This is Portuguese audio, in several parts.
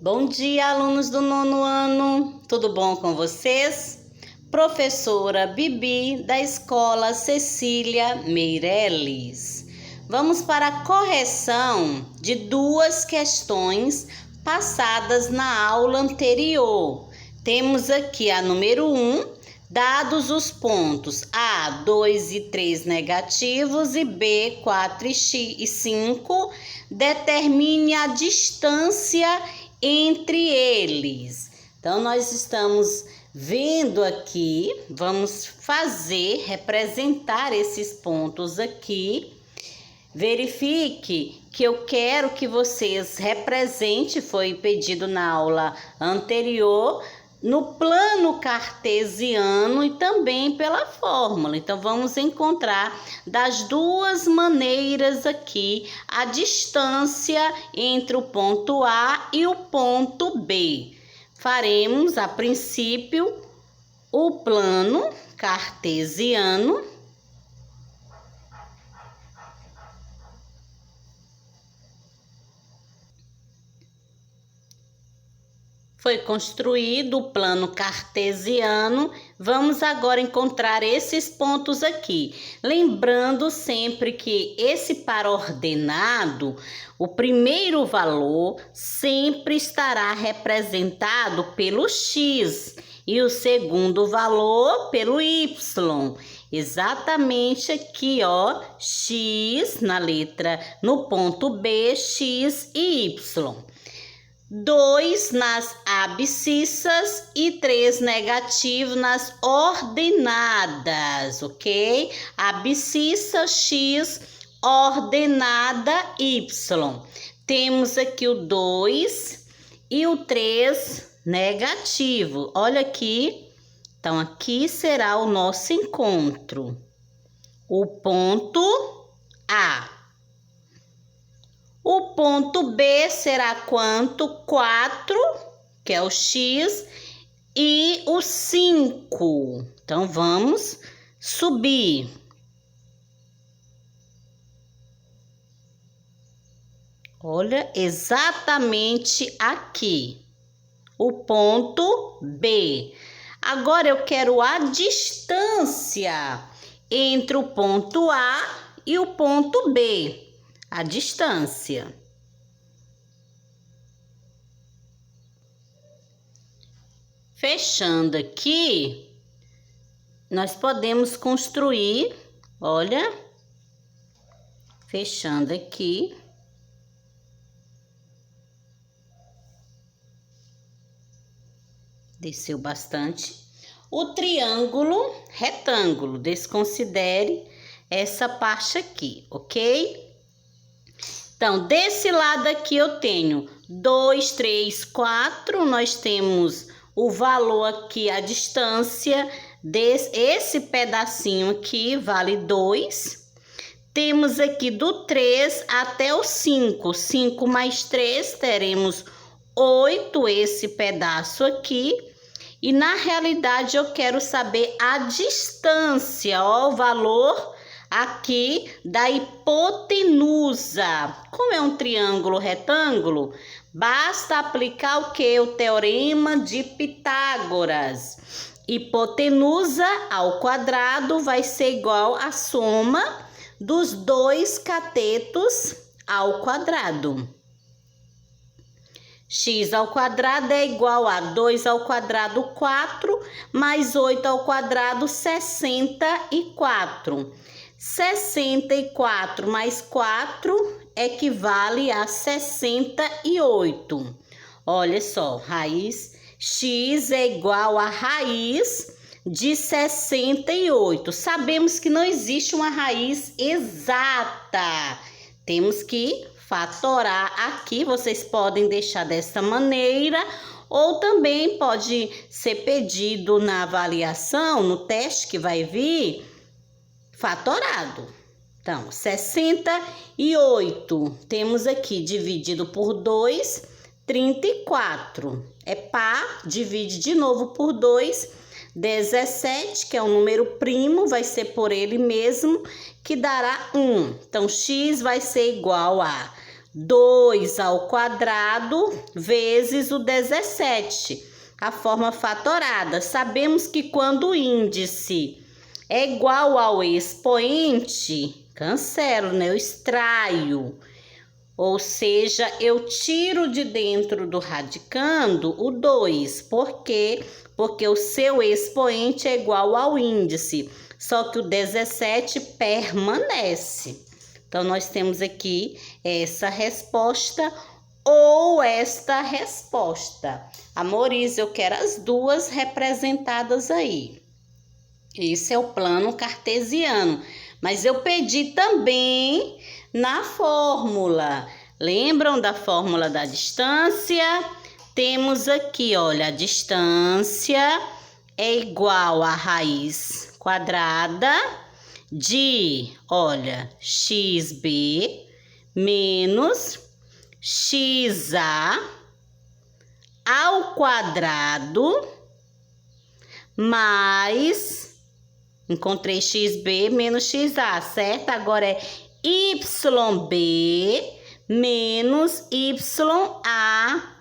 Bom dia, alunos do 9º ano, tudo bom com vocês? Professora Bibi, da Escola Cecília Meireles. Vamos para a correção de duas questões passadas na aula anterior. Temos aqui a número 1, dados os pontos A, 2 e 3 negativos e B, 4 e 5, determine a distância entre eles. Então, nós estamos vendo aqui, vamos representar esses pontos aqui. Verifique que eu quero que vocês representem, foi pedido na aula anterior, no plano cartesiano e também pela fórmula. Então, vamos encontrar das duas maneiras aqui a distância entre o ponto A e o ponto B. Faremos, a princípio, o plano cartesiano. Foi construído o plano cartesiano. Vamos agora encontrar esses pontos aqui. Lembrando sempre que esse par ordenado, o primeiro valor sempre estará representado pelo X e o segundo valor pelo Y. Exatamente aqui, ó, X no ponto B, X e Y. 2 nas abscissas e 3 negativos nas ordenadas, ok? Abscissa X, ordenada Y. Temos aqui o 2 e o 3 negativo. Olha aqui. Então, aqui será o nosso encontro. O ponto A. O ponto B será quanto? 4, que é o X, e o 5. Então, vamos subir. Olha, exatamente aqui. O ponto B. Agora, eu quero a distância entre o ponto A e o ponto B. A distância. Fechando aqui, nós podemos construir, olha, fechando aqui. Desceu bastante. O triângulo retângulo, desconsidere essa parte aqui, ok? Então, desse lado aqui eu tenho 2, 3, 4. Nós temos o valor aqui, a distância desse pedacinho aqui vale 2. Temos aqui do 3 até o 5. 5 mais 3, teremos 8 esse pedaço aqui. E na realidade eu quero saber a distância, ó, o valor aqui da hipotenusa. Como é um triângulo retângulo, basta aplicar o que? O teorema de Pitágoras. Hipotenusa ao quadrado vai ser igual à soma dos dois catetos ao quadrado. X ao quadrado é igual a 2 ao quadrado, 4, mais 8 ao quadrado, 64. 64 mais 4 equivale a 68. Olha só, raiz x é igual a raiz de 68. Sabemos que não existe uma raiz exata. Temos que fatorar aqui. Vocês podem deixar dessa maneira, ou também pode ser pedido na avaliação, no teste que vai vir, fatorado. Então, 68, temos aqui dividido por 2, 34. É par, divide de novo por 2, 17, que é um número primo, vai ser por ele mesmo, que dará 1. Então, x vai ser igual a 2 ao quadrado vezes o 17, a forma fatorada. Sabemos que quando o índice é igual ao expoente, cancelo, né? Eu extraio. Ou seja, eu tiro de dentro do radicando o 2. Por quê? Porque o seu expoente é igual ao índice, só que o 17 permanece. Então, nós temos aqui essa resposta ou esta resposta. Amores, eu quero as duas representadas aí. Esse é o plano cartesiano, mas eu pedi também na fórmula. Lembram da fórmula da distância? Temos aqui, olha, a distância é igual a raiz quadrada de, olha, xb menos xa ao quadrado mais, encontrei xb menos xa, certo? Agora é yb menos ya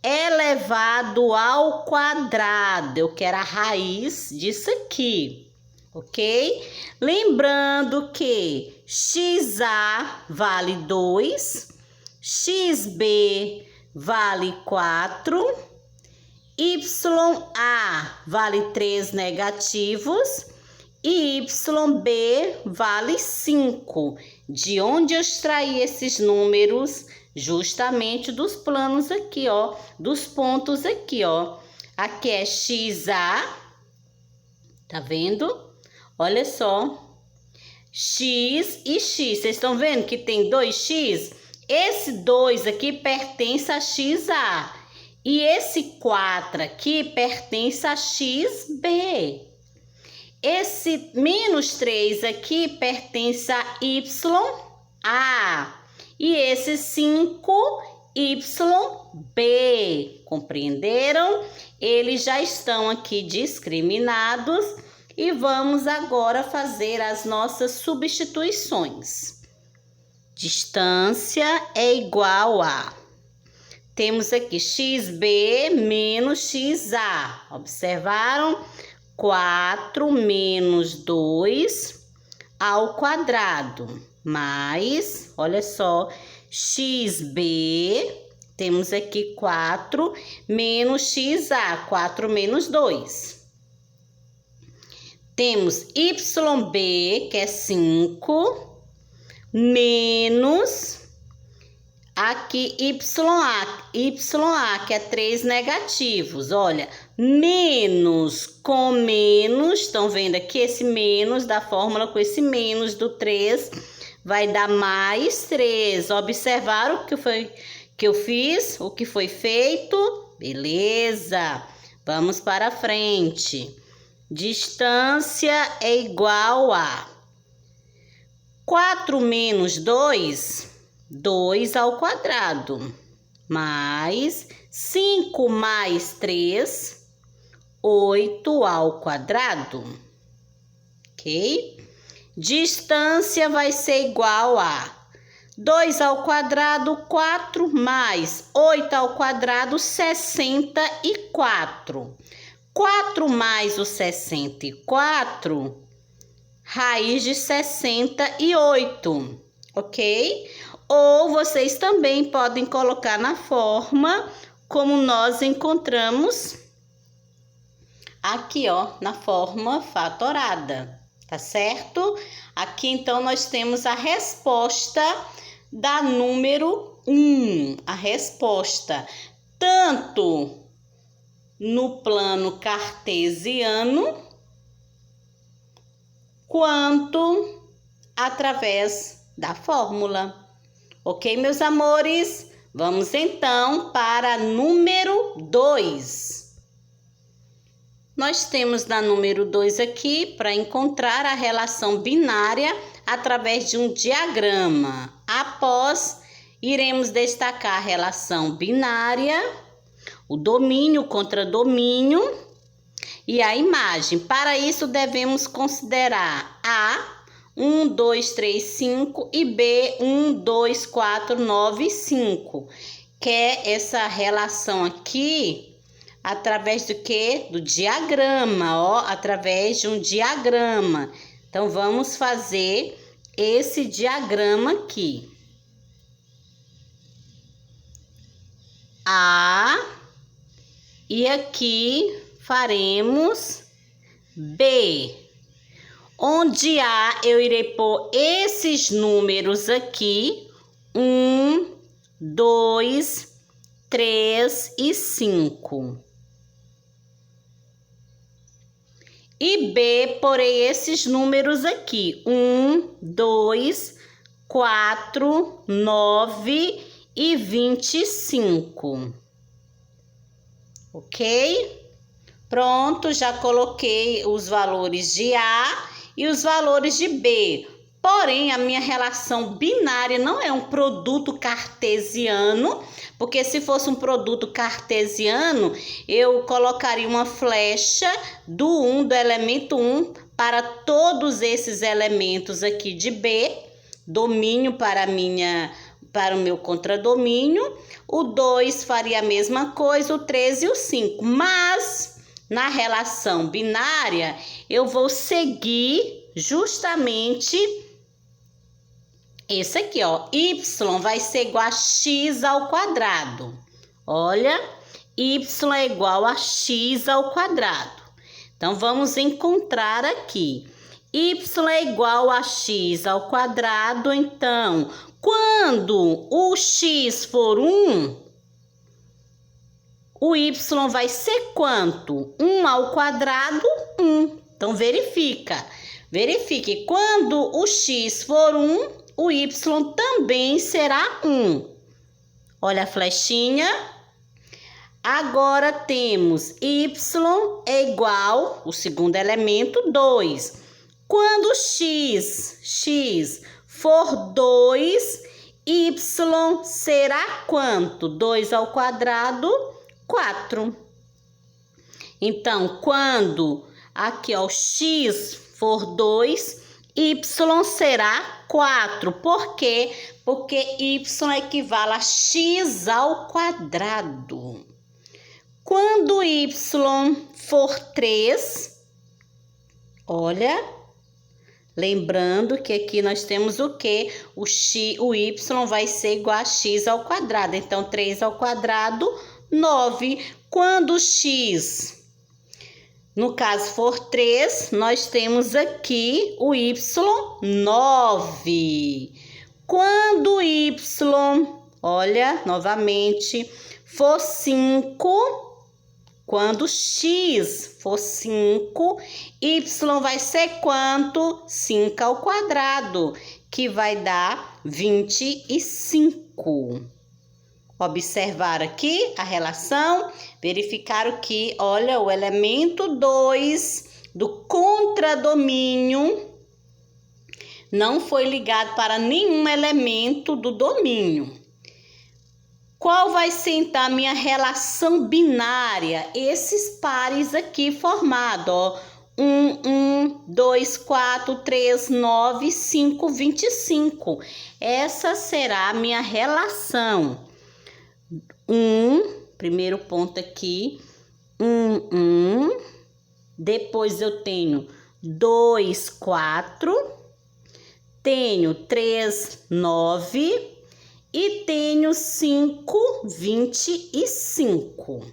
elevado ao quadrado. Eu quero a raiz disso aqui, ok? Lembrando que xa vale 2, xb vale 4, ya vale 3 negativos e yb vale 5. De onde eu extraí esses números? Justamente dos planos aqui, ó, dos pontos aqui, ó. Aqui é xa, tá vendo? Olha só, x e x, vocês estão vendo que tem 2x? Esse 2 aqui pertence a xa e esse 4 aqui pertence a xb. Esse menos 3 aqui pertence a ya. E esse 5, yb. Compreenderam? Eles já estão aqui discriminados e vamos agora fazer as nossas substituições. Distância é igual a... Temos aqui xb menos xa. Observaram? 4 menos 2 ao quadrado, mais, olha só, xb, temos aqui 4 menos xa, 4 menos 2. Temos yb, que é 5, menos... Aqui, ya, que é 3 negativos. Olha, menos com menos, estão vendo aqui esse menos da fórmula com esse menos do 3, vai dar mais 3. Observaram o que foi que eu fiz? O que foi feito? Beleza, vamos para frente. Distância é igual a 4 menos 2... 2 ao quadrado, mais 5 mais 3, 8 ao quadrado, ok? Distância vai ser igual a 2 ao quadrado, 4, mais 8 ao quadrado, 64. 4 mais o 64, raiz de 68, ok? Ou vocês também podem colocar na forma como nós encontramos aqui, ó, na forma fatorada, tá certo? Aqui, então, nós temos a resposta da número 1, a resposta tanto no plano cartesiano quanto através da fórmula. Ok, meus amores? Vamos então para número 2. Nós temos na número 2 aqui para encontrar a relação binária através de um diagrama. Após, iremos destacar a relação binária, o domínio contra domínio e a imagem. Para isso, devemos considerar A, 1, 2, 3, 5 e B, 1, 2, 4, 9, 5. Que é essa relação aqui através do quê? Do diagrama, ó, através de um diagrama. Então, vamos fazer esse diagrama aqui. A, e aqui faremos B. Onde A, eu irei pôr esses números aqui, 1, 2, 3 e 5. E B, porei esses números aqui, 1, 2, 4, 9 e 25. Ok? Pronto, já coloquei os valores de A e os valores de B. Porém, a minha relação binária não é um produto cartesiano, porque se fosse um produto cartesiano, eu colocaria uma flecha do elemento 1 para todos esses elementos aqui de B, domínio para o meu contradomínio, o 2 faria a mesma coisa, o 3 e o 5, mas na relação binária eu vou seguir justamente esse aqui, ó, y vai ser igual a x ao quadrado. Olha, y é igual a x ao quadrado. Então, vamos encontrar aqui. Y é igual a x ao quadrado, então, quando o x for 1, o y vai ser quanto? 1 ao quadrado, 1. Então, verifique, quando o x for 1, o y também será 1. Olha a flechinha. Agora temos y é igual, o segundo elemento, 2. Quando x for 2, y será quanto? 2 ao quadrado, 4. Então, quando aqui, ó, x for 2, y será 4. Por quê? Porque y equivale a x ao quadrado. Quando y for 3, olha, lembrando que aqui nós temos o quê? O y vai ser igual a x ao quadrado. Então, 3 ao quadrado, 9. Quando x, no caso, for 3, nós temos aqui o y, 9. Quando y, olha, novamente, for 5, quando x for 5, y vai ser quanto? 5 ao quadrado, que vai dar 25. Observar aqui a relação, verificar que, olha, o elemento 2 do contradomínio não foi ligado para nenhum elemento do domínio. Qual vai ser, então, a minha relação binária? Esses pares aqui formados, ó. 1, 2, 4, 3, 9, 5, 25. Essa será a minha relação. 1, primeiro ponto aqui, 1. Depois eu tenho 2, 4. Tenho 3, 9. E tenho 5, 25.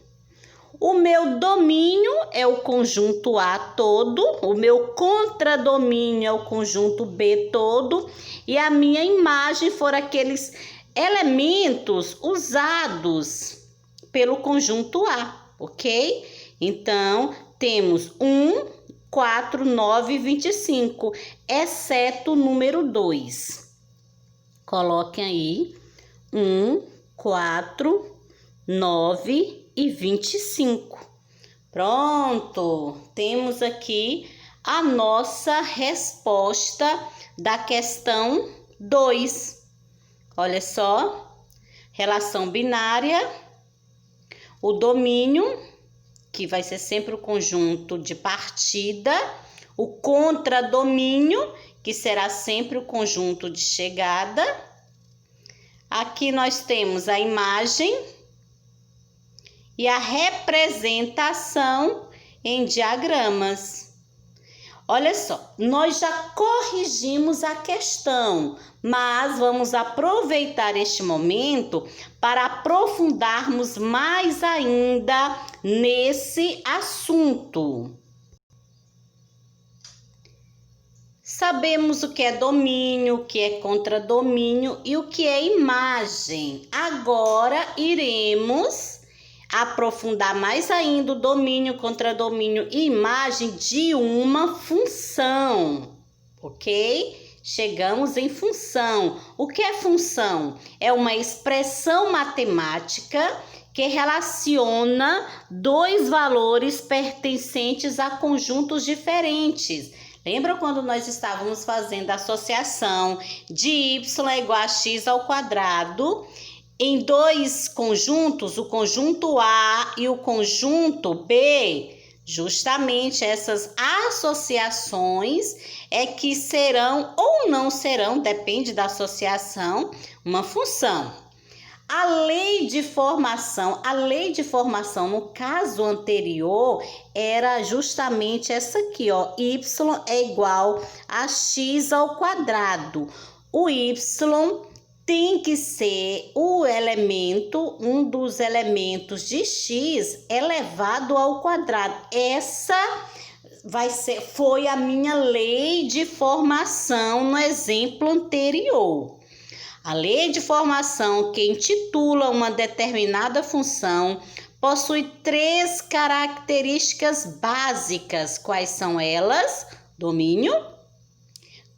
O meu domínio é o conjunto A todo, o meu contradomínio é o conjunto B todo, e a minha imagem foram aqueles elementos usados pelo conjunto A, ok? Então, temos 1, 4, 9 e 25, exceto o número 2. Coloquem aí. 1, 4, 9 e 25. Pronto, temos aqui a nossa resposta da questão 2. Olha só, relação binária, o domínio, que vai ser sempre o conjunto de partida, o contradomínio, que será sempre o conjunto de chegada. Aqui nós temos a imagem e a representação em diagramas. Olha só, nós já corrigimos a questão, mas vamos aproveitar este momento para aprofundarmos mais ainda nesse assunto. Sabemos o que é domínio, o que é contradomínio e o que é imagem. Agora iremos aprofundar mais ainda o domínio, contradomínio e imagem de uma função, ok? Chegamos em função. O que é função? É uma expressão matemática que relaciona dois valores pertencentes a conjuntos diferentes. Lembra quando nós estávamos fazendo a associação de y é igual a x ao quadrado? Em dois conjuntos, o conjunto A e o conjunto B, justamente essas associações é que serão ou não serão, depende da associação, uma função. A lei de formação no caso anterior era justamente essa aqui, ó, y é igual a x ao quadrado. O y tem que ser o elemento, um dos elementos de x elevado ao quadrado. Essa foi a minha lei de formação no exemplo anterior. A lei de formação que intitula uma determinada função possui 3 características básicas. Quais são elas? Domínio,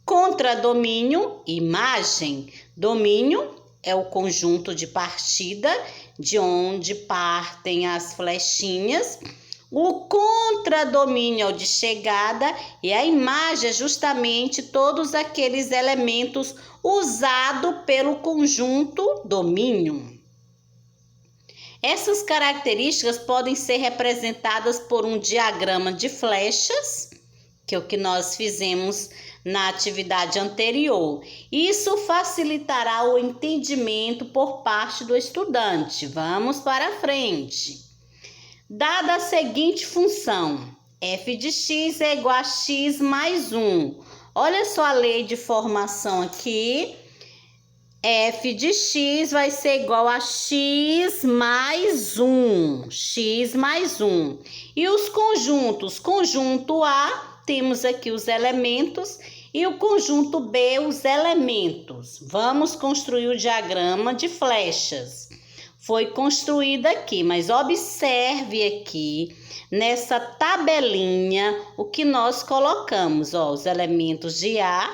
contradomínio e imagem. Domínio é o conjunto de partida, de onde partem as flechinhas. O contradomínio é o de chegada e a imagem é justamente todos aqueles elementos usados pelo conjunto domínio. Essas características podem ser representadas por um diagrama de flechas, que é o que nós fizemos na atividade anterior. Isso facilitará o entendimento por parte do estudante. Vamos para frente. Dada a seguinte função, f de x é igual a x mais 1. Olha só a lei de formação aqui. F de x vai ser igual a x mais 1. X mais 1. E os conjuntos? Conjunto A, temos aqui os elementos, e o conjunto B, os elementos. Vamos construir o diagrama de flechas. Foi construída aqui, mas observe aqui nessa tabelinha o que nós colocamos, ó, os elementos de A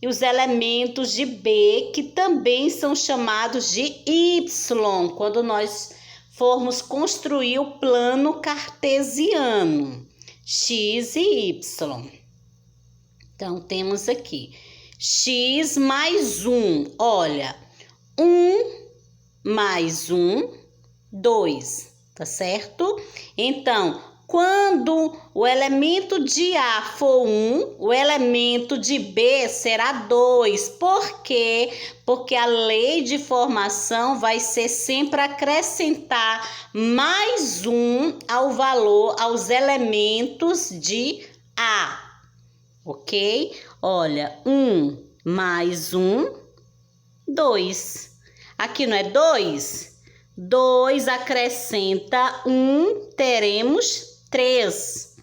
e os elementos de B, que também são chamados de Y, quando nós formos construir o plano cartesiano, X e Y. Então, temos aqui X mais 1, olha, 1 mais 1, 2, tá certo? Então, quando o elemento de A for 1, o elemento de B será 2. Por quê? Porque a lei de formação vai ser sempre acrescentar mais 1 ao valor, aos elementos de A, ok? Olha, 1 mais 1, 2. Aqui não é 2? 2 acrescenta 1, teremos 3.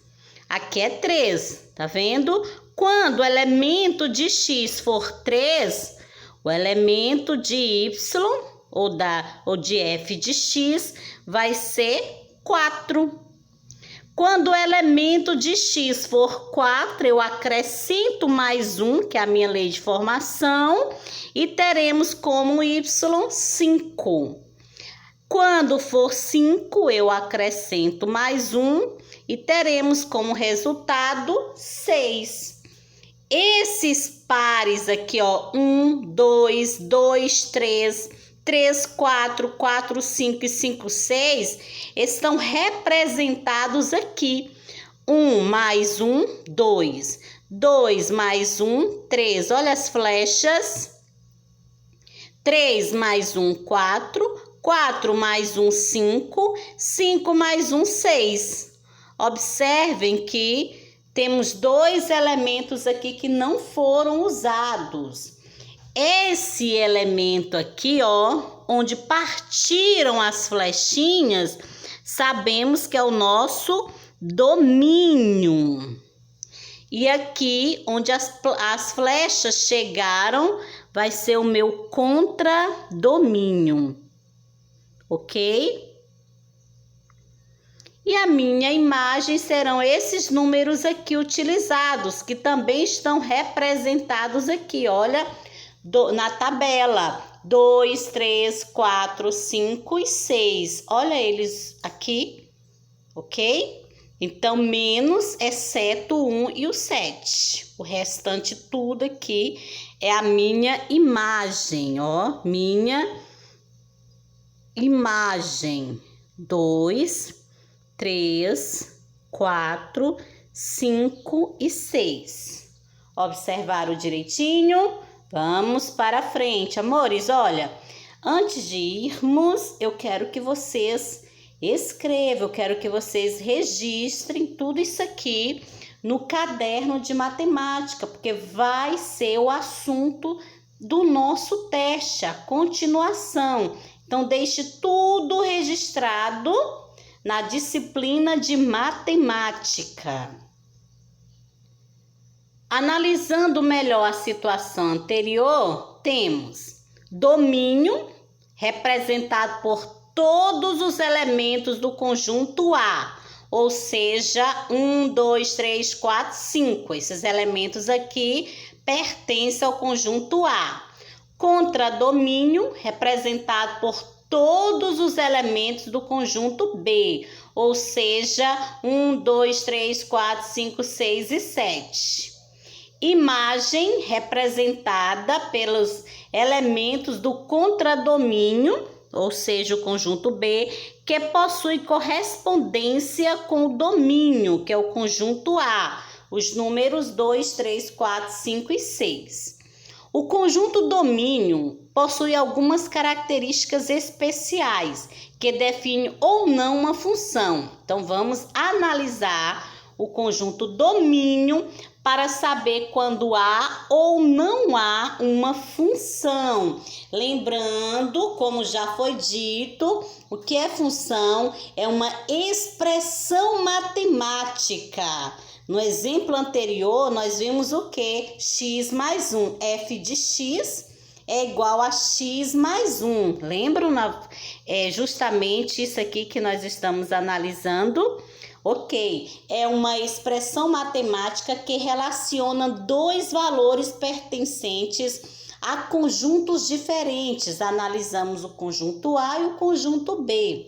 Aqui é 3, tá vendo? Quando o elemento de x for 3, o elemento de y ou de f de x vai ser 4. Quando o elemento de x for 4, eu acrescento mais 1, que é a minha lei de formação, e teremos como y 5. Quando for 5, eu acrescento mais 1 e teremos como resultado 6. Esses pares aqui, ó, 1, 2, 2, 3, 3, 4, 4, 5 e 5, 6, estão representados aqui. 1 mais 1, 2. 2 mais 1, 3. Olha as flechas. 3 mais 1, 4. 4 mais 1, 5. 5 mais 1, 6. Observem que temos 2 elementos aqui que não foram usados. Esse elemento aqui, ó, onde partiram as flechinhas, sabemos que é o nosso domínio. E aqui, onde as flechas chegaram, vai ser o meu contradomínio. Ok? E a minha imagem serão esses números aqui utilizados, que também estão representados aqui, olha, na tabela. 2, 3, 4, 5 e 6. Olha eles aqui, ok? Então, menos, exceto o 1 e o 7. O restante tudo aqui é a minha imagem, ó. Minha imagem. 2, 3, 4, 5 e 6. Observaram direitinho? Vamos para frente, amores. Olha, antes de irmos, eu quero que vocês escrevam, eu quero que vocês registrem tudo isso aqui no caderno de matemática, porque vai ser o assunto do nosso teste, a continuação. Então, deixe tudo registrado na disciplina de matemática. Analisando melhor a situação anterior, temos domínio, representado por todos os elementos do conjunto A, ou seja, 1, 2, 3, 4, 5. Esses elementos aqui pertencem ao conjunto A. Contradomínio, representado por todos os elementos do conjunto B, ou seja, 1, 2, 3, 4, 5, 6 e 7. Imagem, representada pelos elementos do contradomínio, ou seja, o conjunto B, que possui correspondência com o domínio, que é o conjunto A, os números 2, 3, 4, 5 e 6. O conjunto domínio possui algumas características especiais que definem ou não uma função. Então, vamos analisar o conjunto domínio para saber quando há ou não há uma função. Lembrando, como já foi dito, o que é função? É uma expressão matemática. No exemplo anterior, nós vimos o quê? X mais 1. F de x é igual a x mais 1. Lembram? É justamente isso aqui que nós estamos analisando. Ok, é uma expressão matemática que relaciona dois valores pertencentes a conjuntos diferentes. Analisamos o conjunto A e o conjunto B,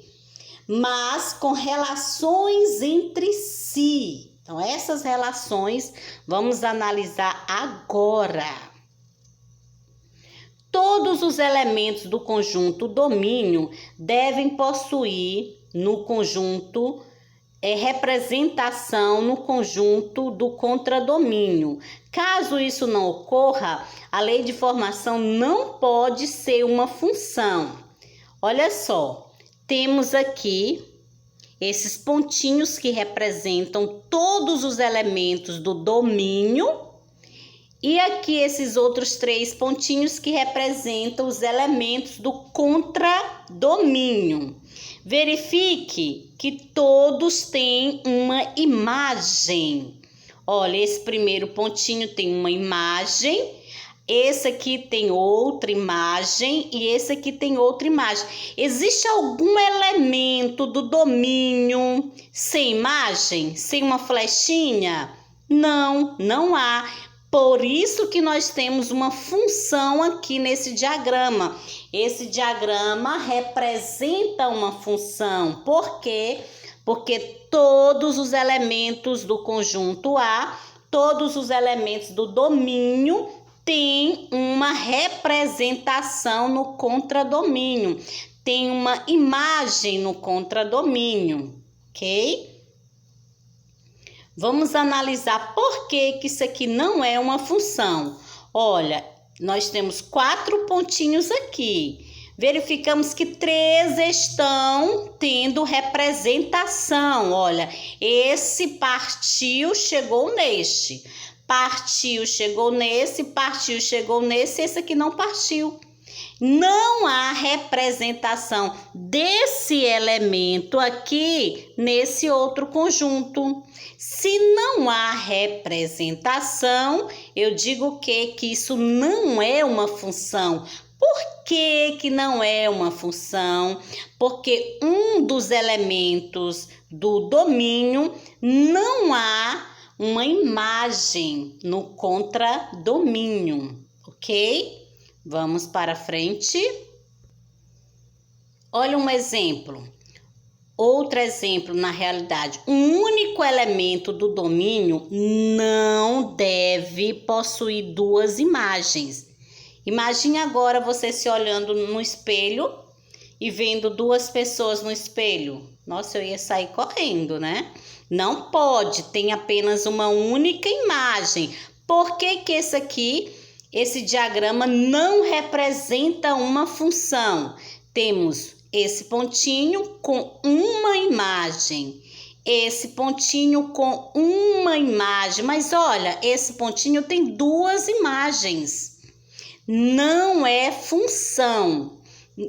mas com relações entre si. Então, essas relações vamos analisar agora. Todos os elementos do conjunto domínio devem possuir no conjunto representação no conjunto do contradomínio. Caso isso não ocorra, a lei de formação não pode ser uma função. Olha só, temos aqui esses pontinhos que representam todos os elementos do domínio e aqui esses outros 3 pontinhos que representam os elementos do contradomínio. Verifique que todos têm uma imagem. Olha, esse primeiro pontinho tem uma imagem, esse aqui tem outra imagem e esse aqui tem outra imagem. Existe algum elemento do domínio sem imagem? Sem uma flechinha? Não, não há. Por isso que nós temos uma função aqui nesse diagrama. Esse diagrama representa uma função. Por quê? Porque todos os elementos do conjunto A, todos os elementos do domínio têm uma representação no contradomínio. Tem uma imagem no contradomínio, ok? Vamos analisar por que que isso aqui não é uma função. Olha, nós temos 4 pontinhos aqui. Verificamos que 3 estão tendo representação. Olha, esse partiu, chegou neste. Partiu, chegou nesse, partiu, chegou nesse, esse aqui não partiu. Não há representação desse elemento aqui nesse outro conjunto. Se não há representação, eu digo que isso não é uma função. Por que que não é uma função? Porque um dos elementos do domínio não há uma imagem no contradomínio, ok? Vamos para frente. Olha um exemplo. Outro exemplo, na realidade, um único elemento do domínio não deve possuir 2 imagens. Imagine agora você se olhando no espelho e vendo 2 pessoas no espelho. Nossa, eu ia sair correndo, né? Não pode, tem apenas uma única imagem. Por que que esse diagrama não representa uma função? Temos esse pontinho com uma imagem, esse pontinho com uma imagem, mas olha, esse pontinho tem 2 imagens. Não é função.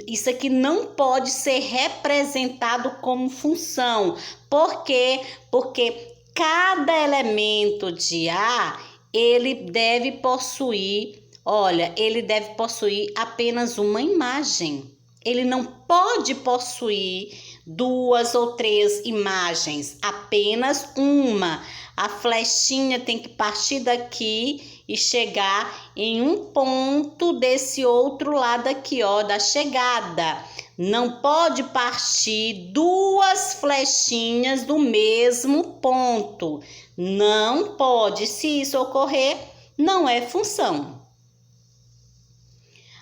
Isso aqui não pode ser representado como função. Por quê? Porque cada elemento de A, ele deve possuir apenas uma imagem. Ele não pode possuir 2 ou 3 imagens, apenas uma. A flechinha tem que partir daqui e chegar em um ponto desse outro lado aqui, ó, da chegada. Não pode partir 2 flechinhas do mesmo ponto. Não pode. Se isso ocorrer, não é função.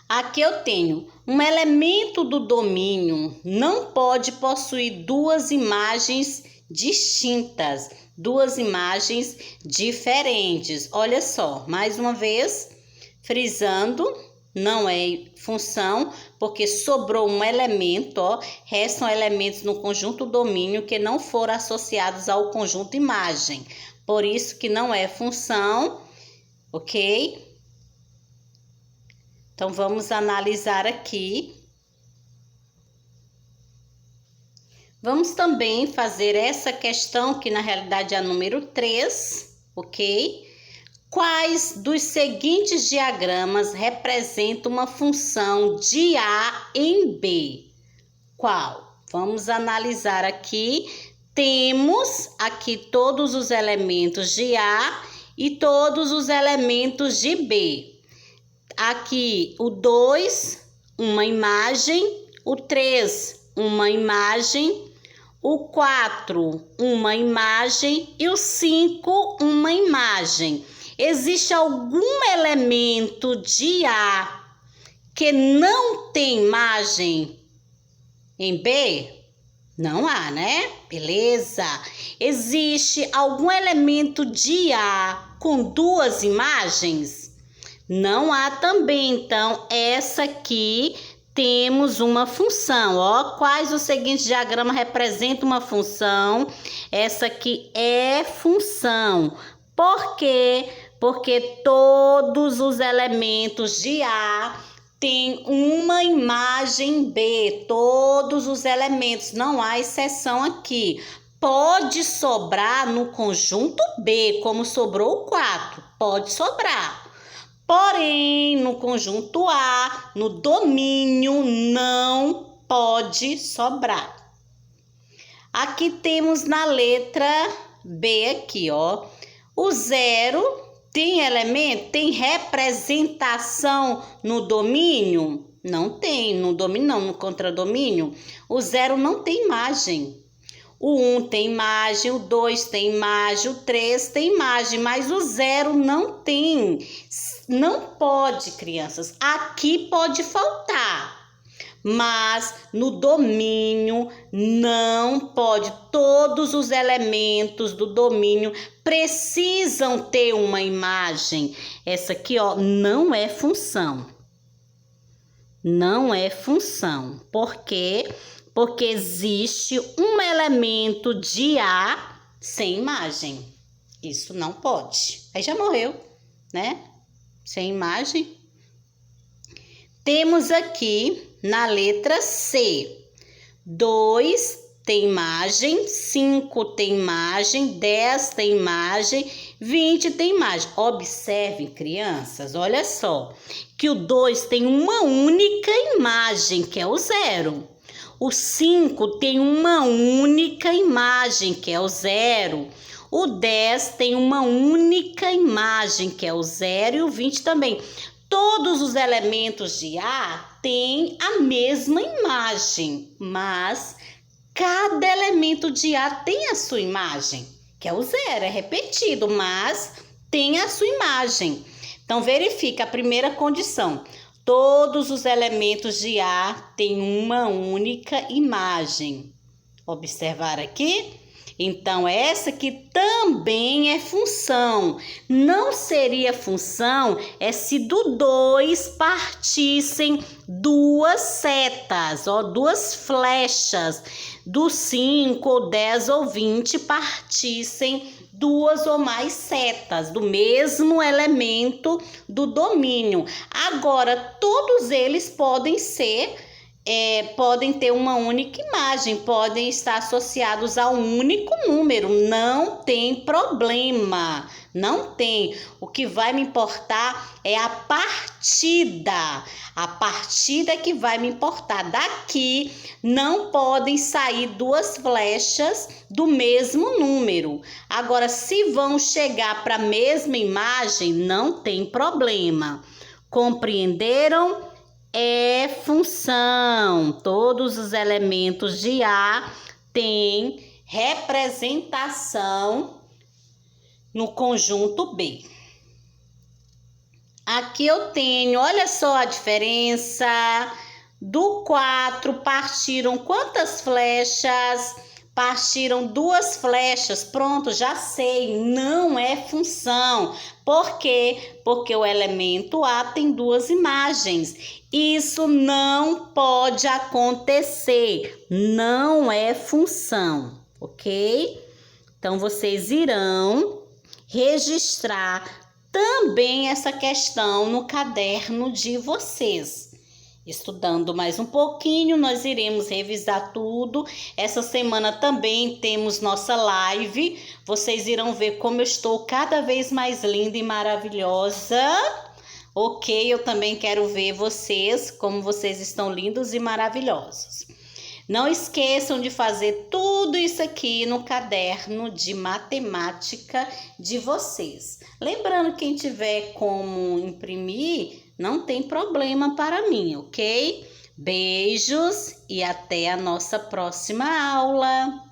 Aqui eu tenho um elemento do domínio, não pode possuir 2 imagens distintas, 2 imagens diferentes. Olha só, mais uma vez, frisando, não é função, porque sobrou um elemento, ó, restam elementos no conjunto domínio que não foram associados ao conjunto imagem. Por isso que não é função, ok? Então, vamos analisar aqui. Vamos também fazer essa questão, que na realidade é a número 3, ok? Quais dos seguintes diagramas representam uma função de A em B? Qual? Vamos analisar aqui. Temos aqui todos os elementos de A e todos os elementos de B. Aqui o 2, uma imagem, o 3, uma imagem, o 4, uma imagem e o 5, uma imagem. Existe algum elemento de A que não tem imagem em B? Não há, né? Beleza. Existe algum elemento de A com 2 imagens? Não há também. Então, essa aqui temos uma função, ó. Quais os seguintes diagramas representam uma função? Essa aqui é função. Por quê? Porque todos os elementos de A têm uma imagem B. Todos os elementos, não há exceção aqui. Pode sobrar no conjunto B, como sobrou o 4. Pode sobrar. Porém, no conjunto A, no domínio, não pode sobrar. Aqui temos na letra B aqui, ó. O 0 tem elemento, tem representação no domínio? Não tem, no domínio não, no contradomínio. O 0 não tem imagem. O 1 tem imagem, o 2 tem imagem, o 3 tem imagem, mas o 0 não tem. Não pode, crianças. Aqui pode faltar. mas no domínio não pode. Todos os elementos do domínio precisam ter uma imagem. Essa aqui, ó, não é função. Não é função. Por quê? Porque existe um elemento de A sem imagem. Isso não pode. Aí já morreu, né? Sem imagem. Temos aqui na letra C. 2 tem imagem, 5 tem imagem, 10 tem imagem, 20 tem imagem. Observem, crianças, olha só, que o 2 tem uma única imagem, que é o 0. O 5 tem uma única imagem, que é o 0. O 10 tem uma única imagem, que é o 0, e o 20 também. Todos os elementos de A têm a mesma imagem, mas cada elemento de A tem a sua imagem, que é o 0, é repetido, mas tem a sua imagem. Então, verifica a primeira condição. Todos os elementos de A têm uma única imagem. Observar aqui? Então, essa aqui também é função. Não seria função se do 2 partissem duas setas, ó, duas flechas. Do 5, 10 ou 20 partissem duas ou mais setas do mesmo elemento do domínio. Agora, todos eles podem ter uma única imagem, podem estar associados a um único número, não tem problema, não tem. O que vai me importar é a partida que vai me importar. Daqui não podem sair duas flechas do mesmo número. Agora, se vão chegar para a mesma imagem, não tem problema. Compreenderam? É função. Todos os elementos de A têm representação no conjunto B. Aqui eu tenho, olha só a diferença. Do 4 partiram quantas flechas? Partiram duas flechas. Pronto, já sei, não é função. Por quê? Porque o elemento A tem duas imagens. Isso não pode acontecer, não é função, ok? Então, vocês irão registrar também essa questão no caderno de vocês. Estudando mais um pouquinho, nós iremos revisar tudo. Essa semana também temos nossa live. Vocês irão ver como eu estou cada vez mais linda e maravilhosa. Ok, eu também quero ver vocês, como vocês estão lindos e maravilhosos. Não esqueçam de fazer tudo isso aqui no caderno de matemática de vocês. Lembrando, quem tiver como imprimir, não tem problema para mim, ok? Beijos e até a nossa próxima aula.